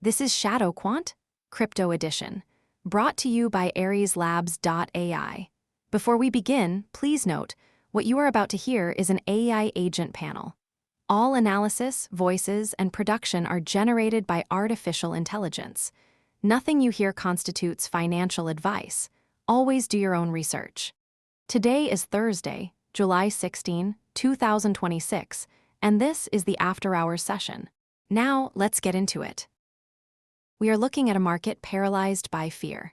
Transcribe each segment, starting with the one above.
This is ShadowQuant, Crypto Edition, brought to you by AresLabs.ai. Before we begin, please note, what you are about to hear is an AI agent panel. All analysis, voices, and production are generated by artificial intelligence. Nothing you hear constitutes financial advice. Always do your own research. Today is Thursday, July 16, 2026, and this is the After Hours session. Now, let's get into it. We are looking at a market paralyzed by fear.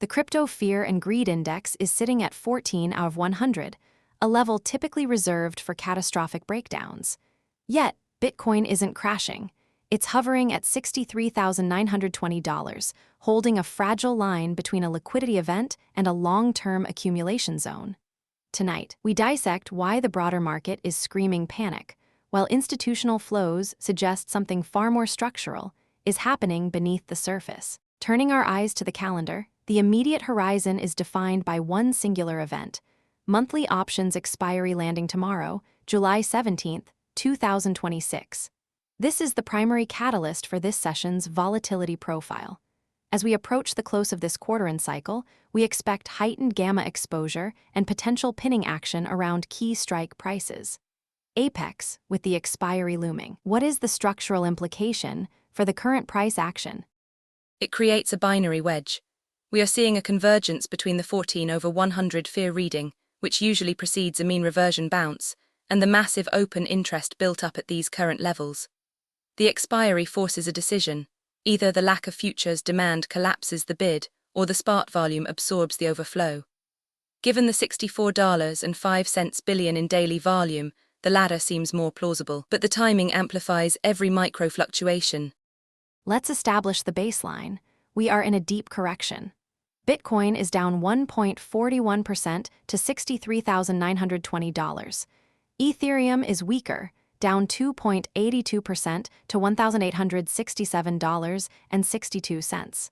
The crypto fear and greed index is sitting at 14 out of 100, a level typically reserved for catastrophic breakdowns. Yet, Bitcoin isn't crashing. It's hovering at $63,920, holding a fragile line between a liquidity event and a long-term accumulation zone. Tonight, we dissect why the broader market is screaming panic, while institutional flows suggest something far more structural is happening beneath the surface. Turning our eyes to the calendar, the immediate horizon is defined by one singular event: monthly options expiry landing tomorrow, July 17, 2026. This is the primary catalyst for this session's volatility profile. As we approach the close of this quarter-end cycle, we expect heightened gamma exposure and potential pinning action around key strike prices. Apex, with the expiry looming. What is the structural implication for the current price action? It creates a binary wedge. We are seeing a convergence between the 14 over 100 fear reading, which usually precedes a mean reversion bounce, and the massive open interest built up at these current levels. The expiry forces a decision. Either the lack of futures demand collapses the bid, or the spot volume absorbs the overflow. Given the $64.05 billion in daily volume, the latter seems more plausible, but the timing amplifies every micro fluctuation. Let's establish the baseline. We are in a deep correction. Bitcoin is down 1.41% to $63,920. Ethereum is weaker, down 2.82% to $1,867.62.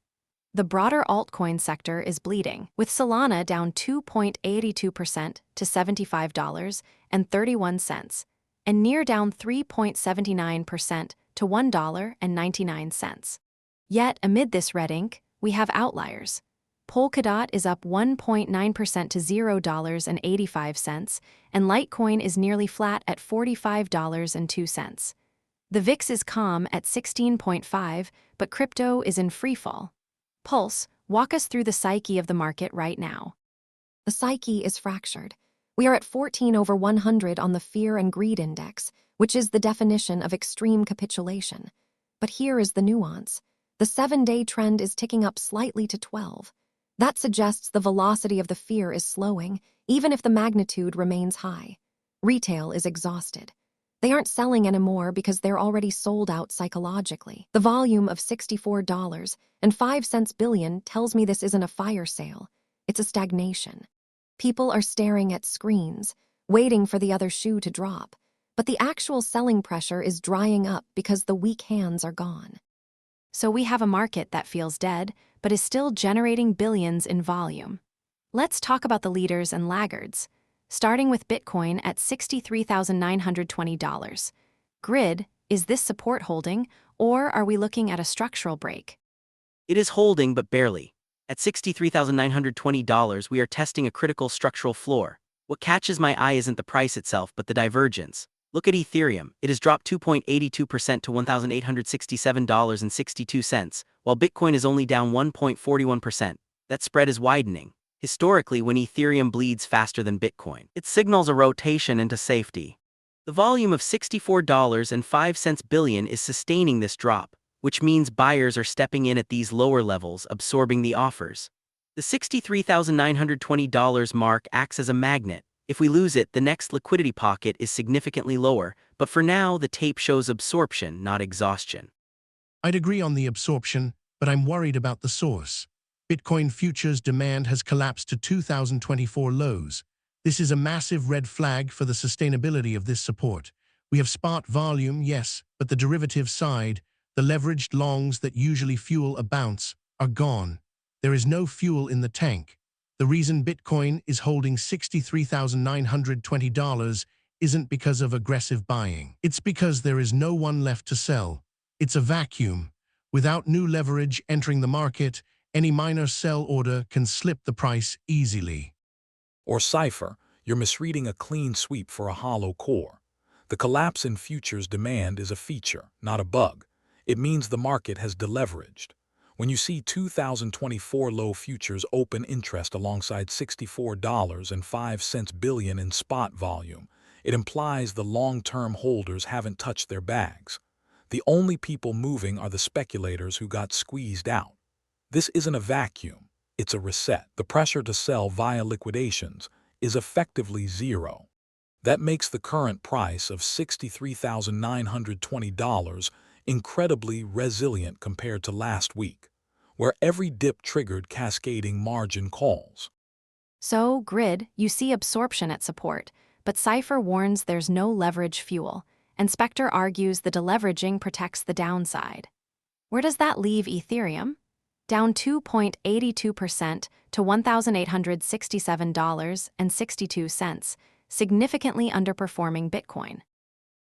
The broader altcoin sector is bleeding, with Solana down 2.82% to $75.31, and Near down 3.79% to $1.99. Yet, amid this red ink, we have outliers. Polkadot is up 1.9% to $0.85, and Litecoin is nearly flat at $45.02. The VIX is calm at 16.5, but crypto is in freefall. Pulse, walk us through the psyche of the market right now. The psyche is fractured. We are at 14 over 100 on the fear and greed index, which is the definition of extreme capitulation. But here is the nuance. The 7-day trend is ticking up slightly to 12. That suggests the velocity of the fear is slowing, even if the magnitude remains high. Retail is exhausted. They aren't selling anymore because they're already sold out psychologically. The volume of $64.05 billion tells me this isn't a fire sale. It's a stagnation. People are staring at screens, waiting for the other shoe to drop. But the actual selling pressure is drying up because the weak hands are gone. So we have a market that feels dead, but is still generating billions in volume. Let's talk about the leaders and laggards, starting with Bitcoin at $63,920. Grid, is this support holding, or are we looking at a structural break? It is holding, but barely. At $63,920, we are testing a critical structural floor. What catches my eye isn't the price itself, but the divergence. Look at Ethereum. It has dropped 2.82% to $1,867.62, while Bitcoin is only down 1.41%. That spread is widening. Historically, when Ethereum bleeds faster than Bitcoin, it signals a rotation into safety. The volume of $64.05 billion is sustaining this drop, which means buyers are stepping in at these lower levels, absorbing the offers. The $63,920 mark acts as a magnet. If we lose it, the next liquidity pocket is significantly lower, but for now, the tape shows absorption, not exhaustion. I'd agree on the absorption, but I'm worried about the source. Bitcoin futures demand has collapsed to 2024 lows. This is a massive red flag for the sustainability of this support. We have spot volume, yes, but the derivative side, the leveraged longs that usually fuel a bounce, are gone. There is no fuel in the tank. The reason Bitcoin is holding $63,920 isn't because of aggressive buying. It's because there is no one left to sell. It's a vacuum. Without new leverage entering the market, any minor sell order can slip the price easily. Or CIPHER, you're misreading a clean sweep for a hollow core. The collapse in futures demand is a feature, not a bug. It means the market has deleveraged. When you see 2024 low futures open interest alongside $64.05 billion in spot volume, it implies the long-term holders haven't touched their bags. The only people moving are the speculators who got squeezed out. This isn't a vacuum, it's a reset. The pressure to sell via liquidations is effectively zero. That makes the current price of $63,920 incredibly resilient compared to last week, where every dip triggered cascading margin calls. So, grid, you see absorption at support, but CIPHER warns there's no leverage fuel, and SPECTER argues the deleveraging protects the downside. Where does that leave Ethereum? Down 2.82% to $1,867.62, significantly underperforming Bitcoin.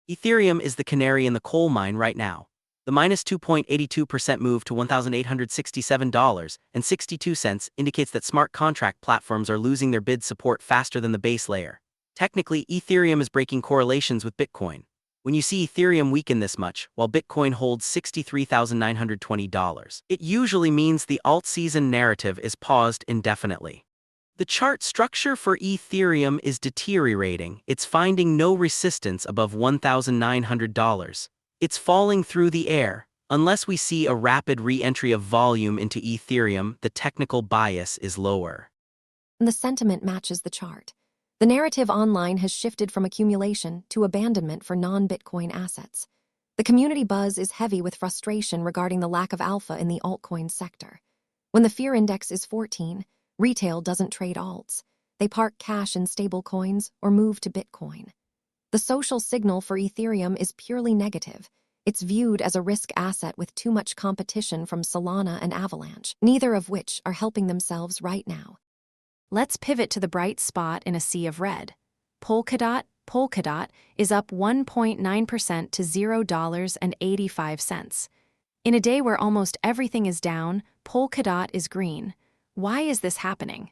Ethereum is the canary in the coal mine right now. The minus 2.82% move to $1,867.62 indicates that smart contract platforms are losing their bid support faster than the base layer. Technically, Ethereum is breaking correlations with Bitcoin. When you see Ethereum weaken this much, while Bitcoin holds $63,920, it usually means the alt-season narrative is paused indefinitely. The chart structure for Ethereum is deteriorating. It's finding no resistance above $1,900. It's falling through the air. Unless we see a rapid re-entry of volume into Ethereum, the technical bias is lower. The sentiment matches the chart. The narrative online has shifted from accumulation to abandonment for non-Bitcoin assets. The community buzz is heavy with frustration regarding the lack of alpha in the altcoin sector. When the fear index is 14, retail doesn't trade alts. They park cash in stable coins or move to Bitcoin. The social signal for Ethereum is purely negative. It's viewed as a risk asset with too much competition from Solana and Avalanche, neither of which are helping themselves right now. Let's pivot to the bright spot in a sea of red. Polkadot is up 1.9% to $0.85. In a day where almost everything is down, Polkadot is green. Why is this happening?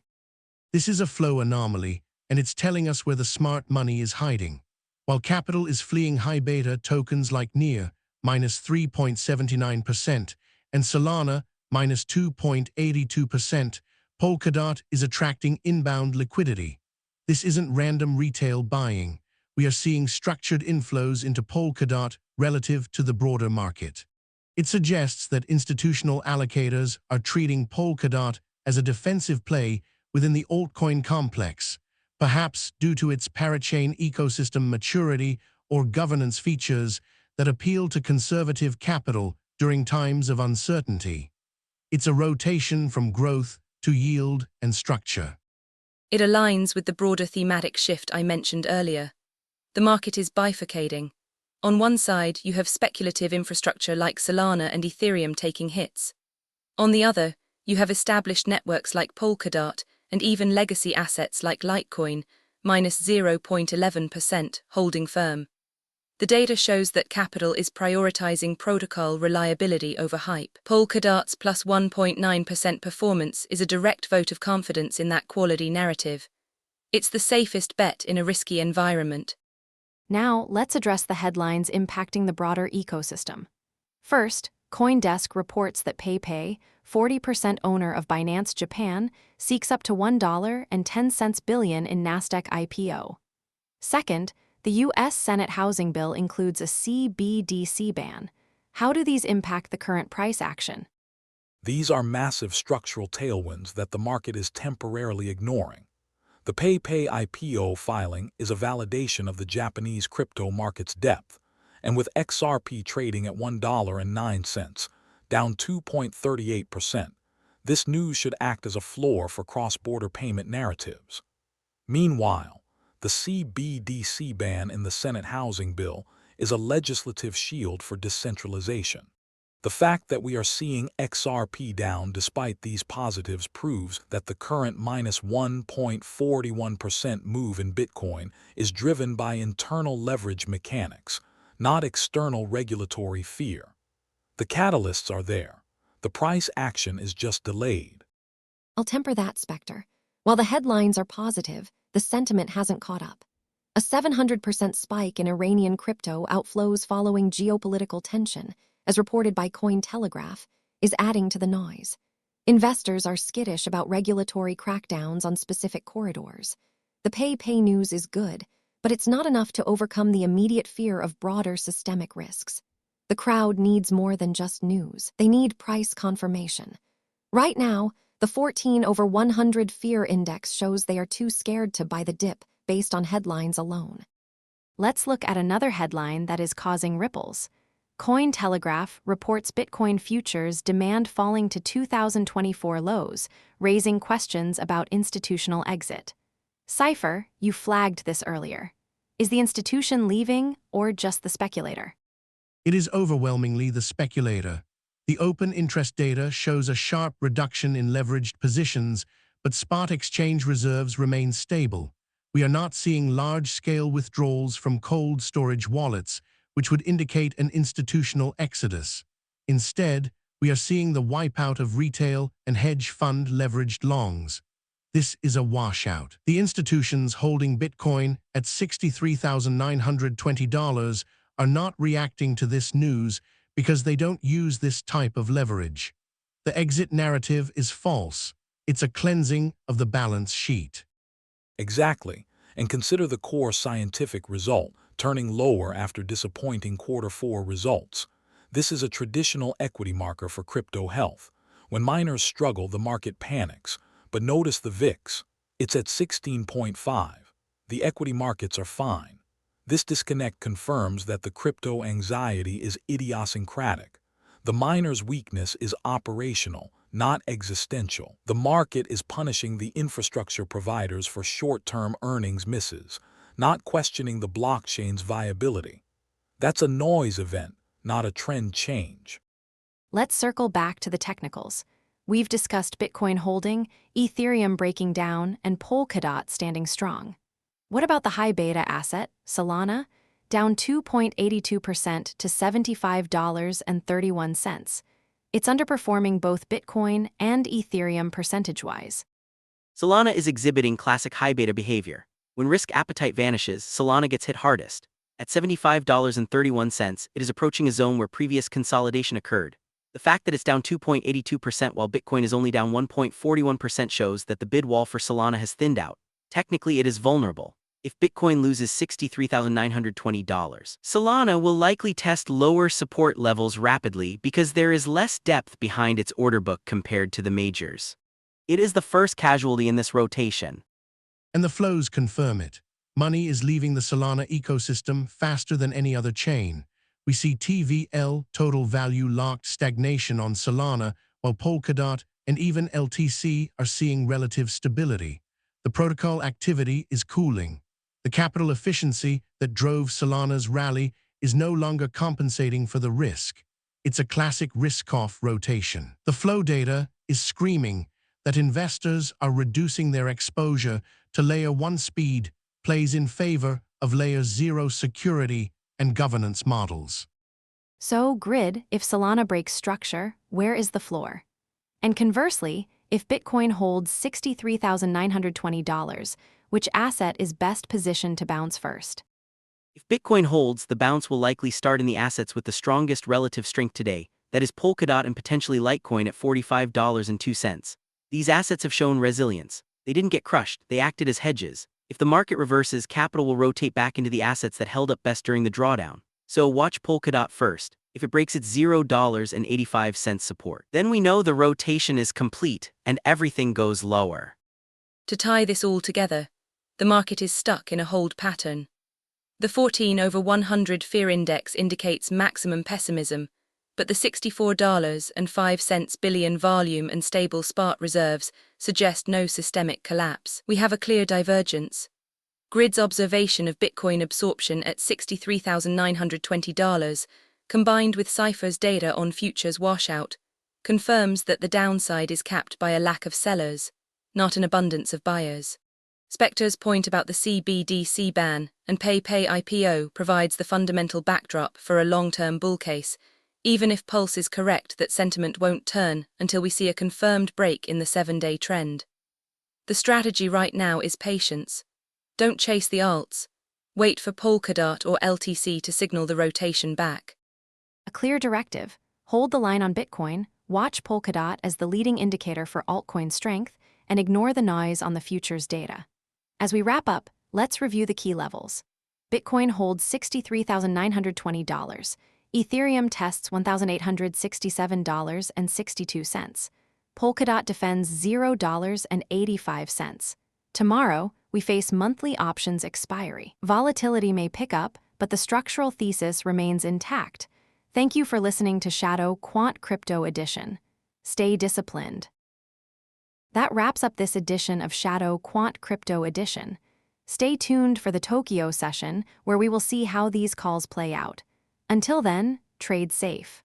This is a flow anomaly, and it's telling us where the smart money is hiding. While capital is fleeing high beta tokens like NEAR, minus 3.79%, and Solana, minus 2.82%, Polkadot is attracting inbound liquidity. This isn't random retail buying. We are seeing structured inflows into Polkadot relative to the broader market. It suggests that institutional allocators are treating Polkadot as a defensive play within the altcoin complex, perhaps due to its parachain ecosystem maturity or governance features that appeal to conservative capital during times of uncertainty. It's a rotation from growth to yield and structure. It aligns with the broader thematic shift I mentioned earlier. The market is bifurcating. On one side, you have speculative infrastructure like Solana and Ethereum taking hits. On the other, you have established networks like Polkadot and even legacy assets like Litecoin, minus 0.11%, holding firm. The data shows that capital is prioritizing protocol reliability over hype. Polkadot's plus 1.9% performance is a direct vote of confidence in that quality narrative. It's the safest bet in a risky environment. Now, let's address the headlines impacting the broader ecosystem. First, CoinDesk reports that PayPay, 40% owner of Binance Japan, seeks up to $1.10 billion in Nasdaq IPO. Second, the U.S. Senate housing bill includes a CBDC ban. How do these impact the current price action? These are massive structural tailwinds that the market is temporarily ignoring. The PayPay IPO filing is a validation of the Japanese crypto market's depth, and with XRP trading at $1.09, down 2.38%, this news should act as a floor for cross-border payment narratives. Meanwhile, the CBDC ban in the Senate housing bill is a legislative shield for decentralization. The fact that we are seeing XRP down despite these positives proves that the current minus 1.41% move in Bitcoin is driven by internal leverage mechanics, not external regulatory fear. The catalysts are there. The price action is just delayed. I'll temper that, Spectre. While the headlines are positive, the sentiment hasn't caught up. A 700% spike in Iranian crypto outflows following geopolitical tension, as reported by Cointelegraph, is adding to the noise. Investors are skittish about regulatory crackdowns on specific corridors. The pay news is good, but it's not enough to overcome the immediate fear of broader systemic risks. The crowd needs more than just news. They need price confirmation. Right now, the 14/100 fear index shows they are too scared to buy the dip based on headlines alone. Let's look at another headline that is causing ripples. Cointelegraph reports Bitcoin futures demand falling to 2024 lows, raising questions about institutional exit. CIPHER, you flagged this earlier. Is the institution leaving or just the speculator? It is overwhelmingly the speculator. The open interest data shows a sharp reduction in leveraged positions, but spot exchange reserves remain stable. We are not seeing large-scale withdrawals from cold storage wallets, which would indicate an institutional exodus. Instead, we are seeing the wipeout of retail and hedge fund leveraged longs. This is a washout. The institutions holding Bitcoin at $63,920 are not reacting to this news because they don't use this type of leverage. The exit narrative is false. It's a cleansing of the balance sheet. Exactly, and consider the core scientific result, turning lower after disappointing Q4 results. This is a traditional equity marker for crypto health. When miners struggle, the market panics. But notice the VIX. It's at 16.5. The equity markets are fine. This disconnect confirms that the crypto anxiety is idiosyncratic. The miner's weakness is operational, not existential. The market is punishing the infrastructure providers for short-term earnings misses, not questioning the blockchain's viability. That's a noise event, not a trend change. Let's circle back to the technicals. We've discussed Bitcoin holding, Ethereum breaking down, and Polkadot standing strong. What about the high beta asset, Solana? Down 2.82% to $75.31. It's underperforming both Bitcoin and Ethereum percentage-wise. Solana is exhibiting classic high beta behavior. When risk appetite vanishes, Solana gets hit hardest. At $75.31, it is approaching a zone where previous consolidation occurred. The fact that it's down 2.82% while Bitcoin is only down 1.41% shows that the bid wall for Solana has thinned out. Technically, it is vulnerable. If Bitcoin loses $63,920, Solana will likely test lower support levels rapidly because there is less depth behind its order book compared to the majors. It is the first casualty in this rotation. And the flows confirm it. Money is leaving the Solana ecosystem faster than any other chain. We see TVL, total value locked stagnation on Solana, while Polkadot and even LTC are seeing relative stability. The protocol activity is cooling. The capital efficiency that drove Solana's rally is no longer compensating for the risk. It's a classic risk-off rotation. The flow data is screaming that investors are reducing their exposure to Layer 1 speed plays in favor of Layer 0 security and governance models. So, grid, if Solana breaks structure, where is the floor? And conversely, if Bitcoin holds $63,920, which asset is best positioned to bounce first? If Bitcoin holds, the bounce will likely start in the assets with the strongest relative strength today, that is Polkadot and potentially Litecoin at $45.02. These assets have shown resilience. They didn't get crushed, they acted as hedges. If the market reverses, capital will rotate back into the assets that held up best during the drawdown. So watch Polkadot first. If it breaks its $0.85 support, then we know the rotation is complete and everything goes lower. To tie this all together, the market is stuck in a hold pattern. The 14/100 fear index indicates maximum pessimism, but the $64.05 billion volume and stable spot reserves suggest no systemic collapse. We have a clear divergence. Grid's observation of Bitcoin absorption at $63,920, combined with CIPHER's data on futures washout, confirms that the downside is capped by a lack of sellers, not an abundance of buyers. SPECTER's point about the CBDC ban and pay IPO provides the fundamental backdrop for a long-term bull case, even if Pulse is correct that sentiment won't turn until we see a confirmed break in the 7-day trend. The strategy right now is patience. Don't chase the alts. Wait for Polkadot or LTC to signal the rotation back. A clear directive: hold the line on Bitcoin, watch Polkadot as the leading indicator for altcoin strength, and ignore the noise on the futures data. As we wrap up, let's review the key levels. Bitcoin holds $63,920. Ethereum tests $1,867.62. Polkadot defends $0.85. Tomorrow, we face monthly options expiry. Volatility may pick up, but the structural thesis remains intact. Thank you for listening to ShadowQuant Crypto Edition. Stay disciplined. That wraps up this edition of ShadowQuant Crypto Edition. Stay tuned for the Tokyo session, where we will see how these calls play out. Until then, trade safe.